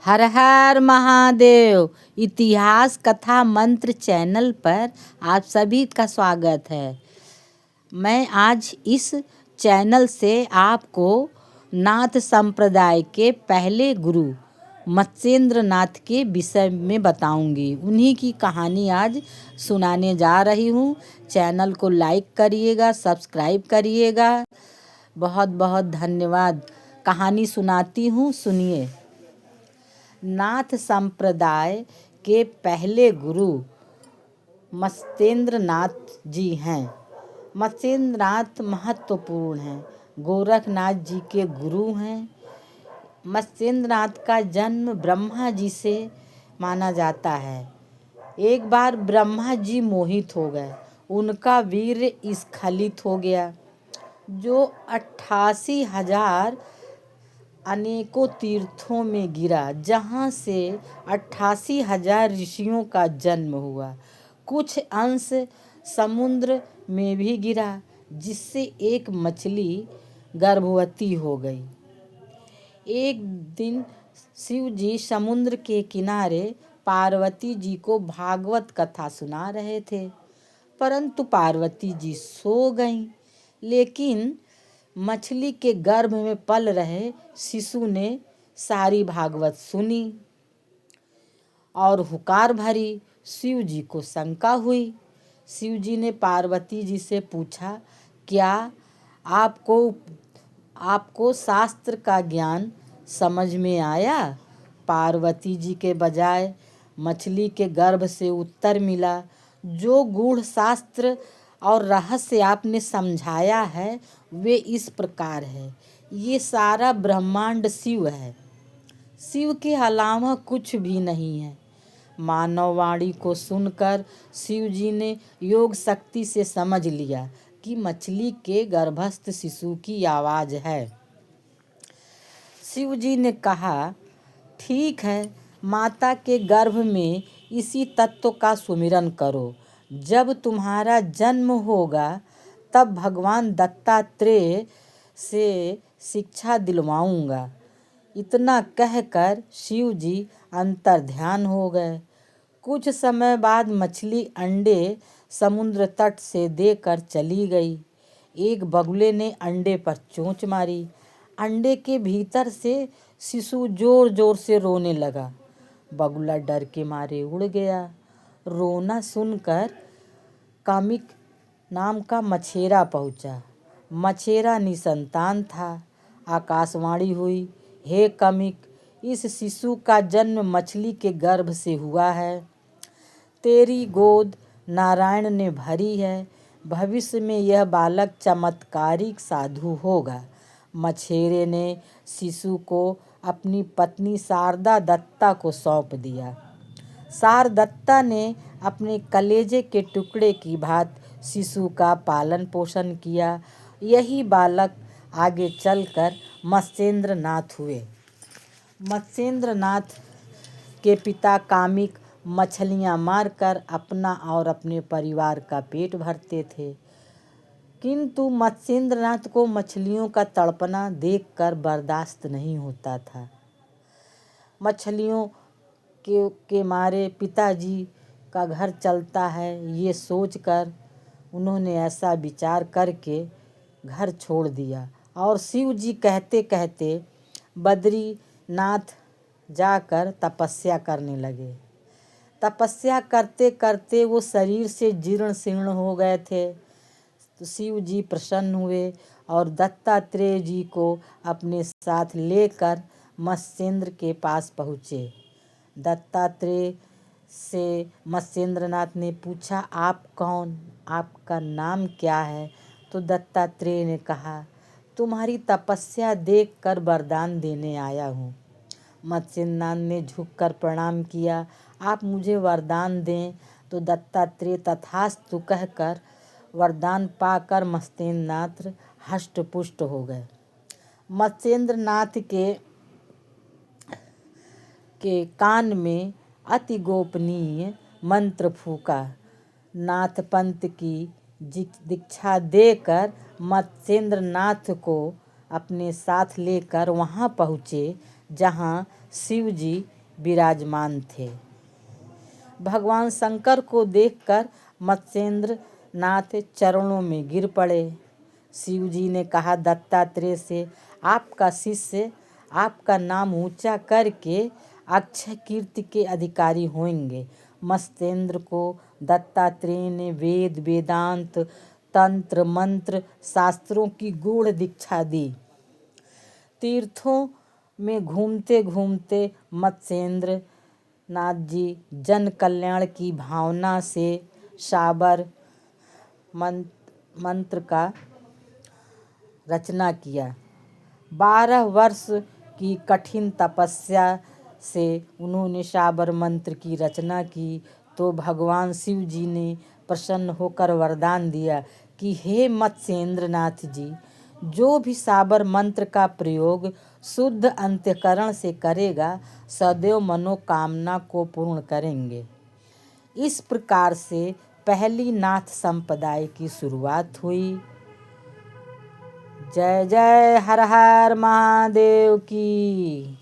हर हर महादेव। इतिहास कथा मंत्र चैनल पर आप सभी का स्वागत है। मैं आज इस चैनल से आपको नाथ संप्रदाय के पहले गुरु मत्स्येंद्र नाथ के विषय में बताऊंगी। उन्हीं की कहानी आज सुनाने जा रही हूँ। चैनल को लाइक करिएगा, सब्सक्राइब करिएगा। बहुत बहुत धन्यवाद। कहानी सुनाती हूँ, सुनिए। नाथ संप्रदाय के पहले गुरु मत्स्येंद्र नाथ जी हैं। मत्स्येंद्र नाथ महत्वपूर्ण हैं, गोरखनाथ जी के गुरु हैं। मत्स्येंद्र नाथ का जन्म ब्रह्मा जी से माना जाता है। एक बार ब्रह्मा जी मोहित हो गए, उनका वीर्य स्खलित हो गया, जो 88,000 अनेकों तीर्थों में गिरा, जहाँ से 88,000 ऋषियों का जन्म हुआ। कुछ अंश समुद्र में भी गिरा, जिससे एक मछली गर्भवती हो गई। एक दिन शिव जी समुद्र के किनारे पार्वती जी को भागवत कथा सुना रहे थे, परंतु पार्वती जी सो गईं। लेकिन मछली के गर्भ में पल रहे शिशु ने सारी भागवत सुनी और हुकार भरी। शिव जी को शंका हुई। शिव जी ने पार्वती जी से पूछा, क्या आपको शास्त्र का ज्ञान समझ में आया? पार्वती जी के बजाय मछली के गर्भ से उत्तर मिला, जो गूढ़ शास्त्र और रहस्य आपने समझाया है वे इस प्रकार है। ये सारा ब्रह्मांड शिव है, शिव के अलावा कुछ भी नहीं है। मानव वाणी को सुनकर शिव जी ने योग शक्ति से समझ लिया कि मछली के गर्भस्थ शिशु की आवाज़ है। शिव जी ने कहा, ठीक है, माता के गर्भ में इसी तत्व का सुमिरन करो। जब तुम्हारा जन्म होगा तब भगवान दत्तात्रेय से शिक्षा दिलवाऊंगा। इतना कहकर शिव जी अंतर्ध्यान हो गए। कुछ समय बाद मछली अंडे समुद्र तट से देकर चली गई। एक बगुले ने अंडे पर चोंच मारी। अंडे के भीतर से शिशु जोर जोर से रोने लगा। बगुला डर के मारे उड़ गया। रोना सुनकर कामिक नाम का मछेरा पहुंचा। मछेरा निसंतान था। आकाशवाणी हुई, हे कामिक, इस शिशु का जन्म मछली के गर्भ से हुआ है। तेरी गोद नारायण ने भरी है। भविष्य में यह बालक चमत्कारिक साधु होगा। मछेरे ने शिशु को अपनी पत्नी शारदा दत्ता को सौंप दिया। शारदत्ता ने अपने कलेजे के टुकड़े की भांति शिशु का पालन पोषण किया। यही बालक आगे चलकर मत्स्येंद्र नाथ हुए। मत्स्येंद्र नाथ के पिता कामिक मछलियां मारकर अपना और अपने परिवार का पेट भरते थे, किंतु मत्स्येंद्र नाथ को मछलियों का तड़पना देखकर बर्दाश्त नहीं होता था। मछलियों के मारे पिताजी का घर चलता है, ये सोचकर उन्होंने ऐसा विचार करके घर छोड़ दिया और शिव जी कहते कहते बद्रीनाथ जाकर तपस्या करने लगे। तपस्या करते करते वो शरीर से जीर्ण शीर्ण हो गए थे। तो शिव जी प्रसन्न हुए और दत्तात्रेय जी को अपने साथ लेकर मत्स्येंद्र के पास पहुँचे। दत्तात्रेय से मत्स्येंद्र नाथ ने पूछा, आप कौन, आपका नाम क्या है? तो दत्तात्रेय ने कहा, तुम्हारी तपस्या देखकर वरदान देने आया हूँ। मत्स्येंद्र नाथ ने झुककर प्रणाम किया, आप मुझे वरदान दें। तो दत्तात्रेय तथास्तु कहकर वरदान पाकर मत्स्येंद्र नाथ हष्ट पुष्ट हो गए। मत्स्येंद्र नाथ के कान में अति गोपनीय मंत्र फूका। नाथ पंथ की दीक्षा देकर मत्स्येंद्र नाथ को अपने साथ लेकर वहाँ पहुँचे जहाँ शिव जी विराजमान थे। भगवान शंकर को देखकर मत्स्येंद्र नाथ चरणों में गिर पड़े। शिव जी ने कहा, दत्तात्रेय से आपका शिष्य आपका नाम ऊंचा करके अक्षय कीर्ति के अधिकारी होंगे। मत्स्येंद्र को दत्तात्रेय ने वेद वेदांत तंत्र मंत्र शास्त्रों की गूढ़ दीक्षा दी। तीर्थों में घूमते घूमते मत्स्येंद्र नाथ जी जन कल्याण की भावना से शाबर मंत्र का रचना किया। 12 वर्ष की कठिन तपस्या से उन्होंने शाबर मंत्र की रचना की तो भगवान शिव जी ने प्रसन्न होकर वरदान दिया कि हे मत्स्येंद्र नाथ जी, जो भी शाबर मंत्र का प्रयोग शुद्ध अंतःकरण से करेगा सदैव मनोकामना को पूर्ण करेंगे। इस प्रकार से पहली नाथ संप्रदाय की शुरुआत हुई। जय जय हर हर महादेव की।